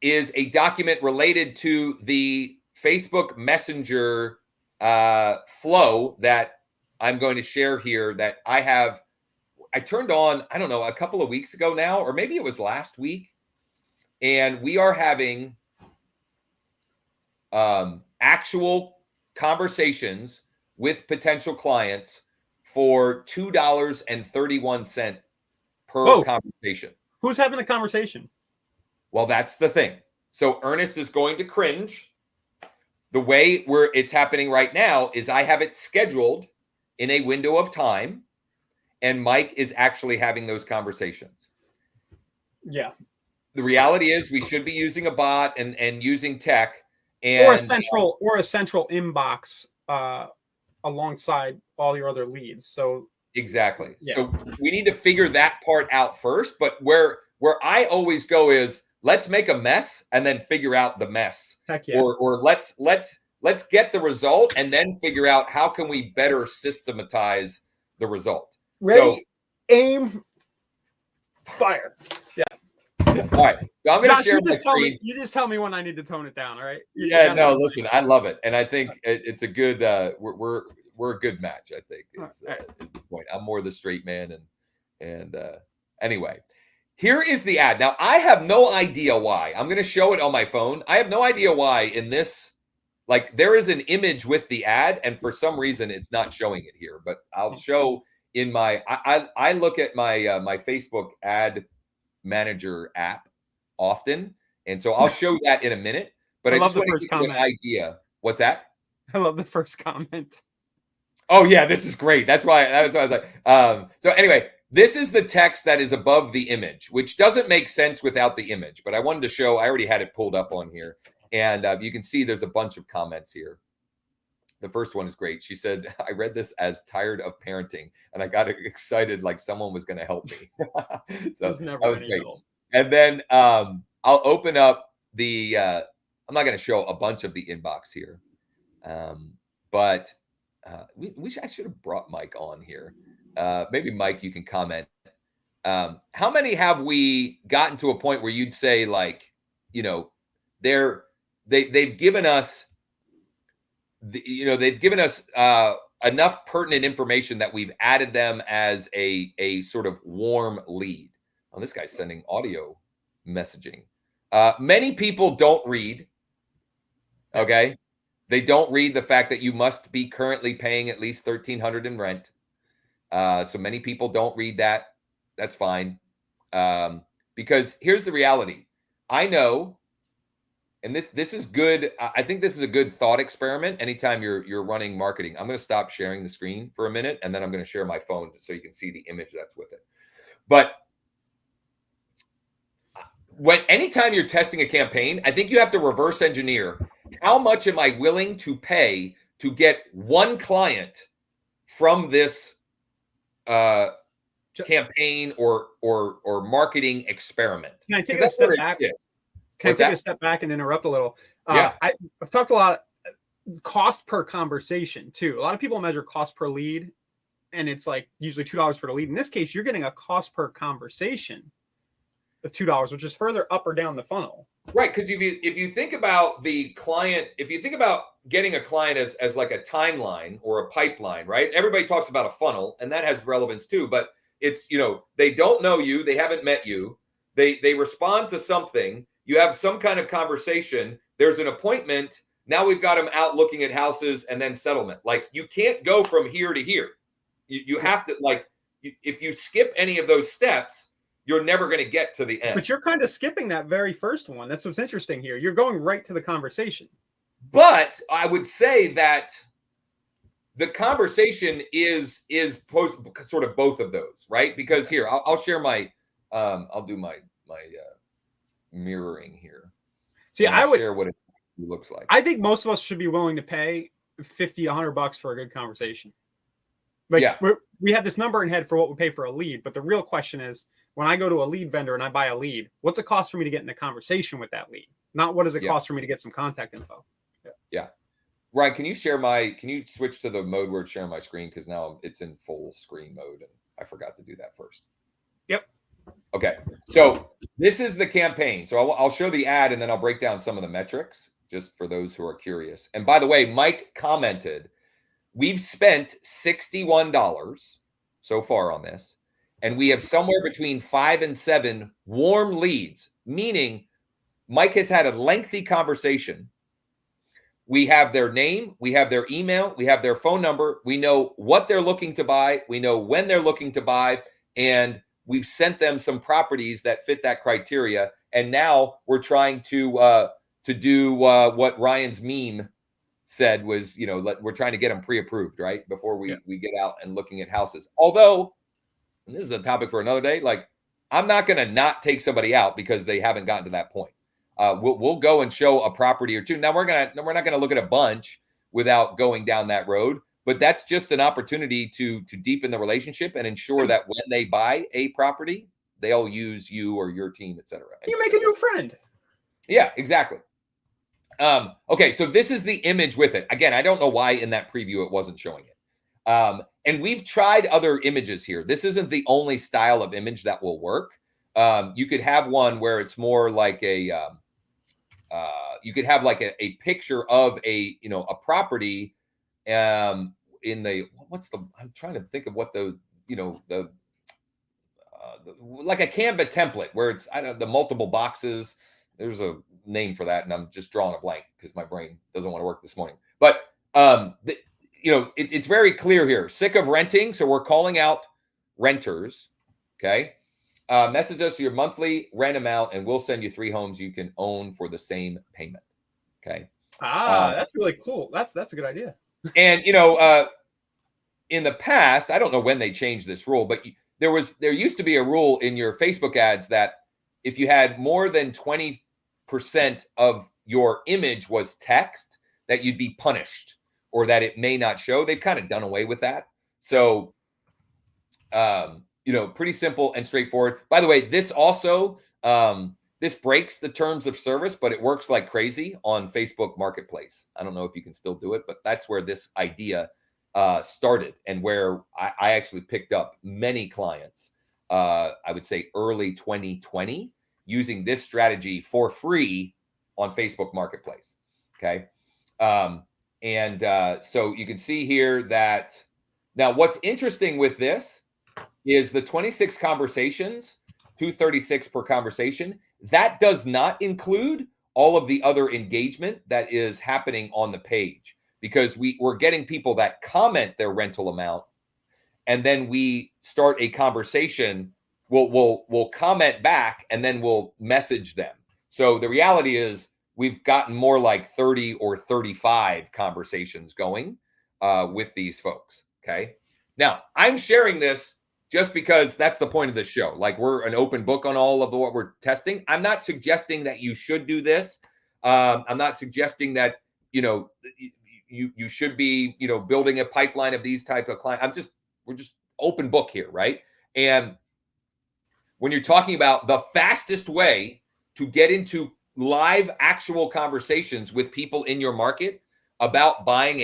is a document related to the Facebook Messenger flow that I'm going to share here that I turned on, I don't know, a couple of weeks ago now, or maybe it was last week. And we are having actual conversations with potential clients for $2.31 per conversation. Who's having the conversation? Well, that's the thing. So Ernest is going to cringe. The way it's happening right now is I have it scheduled in a window of time, and Mike is actually having those conversations. Yeah. The reality is we should be using a bot and using tech or a central inbox alongside all your other leads. So exactly. Yeah. So we need to figure that part out first. But where I always go is let's make a mess and then figure out the mess. Heck yeah. Or let's get the result and then figure out how can we better systematize the result. Ready, so, aim, fire. Yeah. All right. So I'm going to share my screen. You just tell me when I need to tone it down. All right. Listen, I love it. And I think it's a good, we're a good match. I think is the point. I'm more the straight man. And anyway, here is the ad. Now I have no idea why. I'm going to show it on my phone. I have no idea why in this, like there is an image with the ad and for some reason it's not showing it here, but I'll show in my, I look at my, my Facebook ad manager app often, and so I'll show that in a minute, but I just want to give you an idea. What's that? I love the first comment. Oh yeah, this is great. That's why I was like, so anyway, this is the text that is above the image, which doesn't make sense without the image, but I wanted to show, I already had it pulled up on here, and you can see there's a bunch of comments here. The first one is great. She said, I read this as tired of parenting, and I got excited like someone was going to help me. So that was great. And then I'll open up the, I'm not going to show a bunch of the inbox here, but I should have brought Mike on here. Maybe Mike, you can comment. How many have we gotten to a point where you'd say like, you know, they've given us, they've given us enough pertinent information that we've added them as a sort of warm lead. Oh, this guy's sending audio messaging. Many people don't read. Okay. They don't read the fact that you must be currently paying at least $1,300 in rent. So many people don't read that. That's fine. Because here's the reality. I know, and this is good. I think this is a good thought experiment. Anytime you're running marketing, I'm going to stop sharing the screen for a minute, and then I'm going to share my phone so you can see the image that's with it. But anytime you're testing a campaign, I think you have to reverse engineer. How much am I willing to pay to get one client from this campaign or marketing experiment? Can I take a step back? Can I take a step back and interrupt a little? Yeah. I've talked a lot cost per conversation too. A lot of people measure cost per lead, and it's like usually $2 for the lead. In this case, you're getting a cost per conversation of $2, which is further up or down the funnel. Right, because if you think about the client, if you think about getting a client as like a timeline or a pipeline, right? Everybody talks about a funnel, and that has relevance too. But it's, they don't know you, they haven't met you, they respond to something. You have some kind of conversation. There's an appointment. Now we've got them out looking at houses and then settlement. Like you can't go from here to here. You have to if you skip any of those steps, you're never going to get to the end. But you're kind of skipping that very first one. That's what's interesting here. You're going right to the conversation. But I would say that the conversation is sort of both of those, right? Because here, I'll share my, I'll do my mirroring here. See, I would share what it looks like. I think most of us should be willing to pay $50, $100 for a good conversation. We have this number in head for what we pay for a lead, but the real question is, when I go to a lead vendor and I buy a lead, what's it cost for me to get in a conversation with that lead? Not what does it cost for me to get some contact info? Yeah. Ryan, can you switch to the mode where it's sharing my screen? Because now it's in full screen mode and I forgot to do that first. Yep. Okay. So this is the campaign. So I'll show the ad and then I'll break down some of the metrics just for those who are curious. And by the way, Mike commented, we've spent $61 so far on this, and we have somewhere between 5 and 7 warm leads, meaning Mike has had a lengthy conversation. We have their name, we have their email, we have their phone number, we know what they're looking to buy, we know when they're looking to buy, and we've sent them some properties that fit that criteria. And now we're trying to do what Ryan's meme said was, we're trying to get them pre-approved, right? Before we get out and looking at houses. Although, and this is a topic for another day, like I'm not going to not take somebody out because they haven't gotten to that point. We'll go and show a property or two. Now we're not going to look at a bunch without going down that road, but that's just an opportunity to deepen the relationship and ensure that when they buy a property, they'll use you or your team, et cetera. You make a new friend. Yeah, exactly. Okay, so this is the image with it. Again, I don't know why in that preview it wasn't showing it. And we've tried other images here. This isn't the only style of image that will work. You could have one where it's more like you could have like a picture of a property in the I'm trying to think of what the like a Canva template where it's the multiple boxes. There's a name for that, and I'm just drawing a blank because my brain doesn't want to work this morning. But it's very clear here. Sick of renting, so we're calling out renters. Okay. Message us your monthly rent amount, and we'll send you 3 homes you can own for the same payment. Okay. That's really cool. That's a good idea. And in the past, I don't know when they changed this rule, but there used to be a rule in your Facebook ads that if you had more than 20% of your image was text, that you'd be punished or that it may not show. They've kind of done away with that. So, pretty simple and straightforward. By the way, this also, this breaks the terms of service, but it works like crazy on Facebook Marketplace. I don't know if you can still do it, but that's where this idea started and where I actually picked up many clients, I would say early 2020, using this strategy for free on Facebook Marketplace. Okay. So you can see here that now what's interesting with this is the 26 conversations, 236 per conversation. That does not include all of the other engagement that is happening on the page, because we're getting people that comment their rental amount, and then we start a conversation. We'll comment back, and then we'll message them. So the reality is we've gotten more like 30 or 35 conversations going with these folks. Okay. Now I'm sharing this just because that's the point of this show. Like, we're an open book on all of what we're testing. I'm not suggesting that you should do this. I'm not suggesting that, you should be, building a pipeline of these type of clients. We're just open book here. Right. And when you're talking about the fastest way to get into live actual conversations with people in your market about buying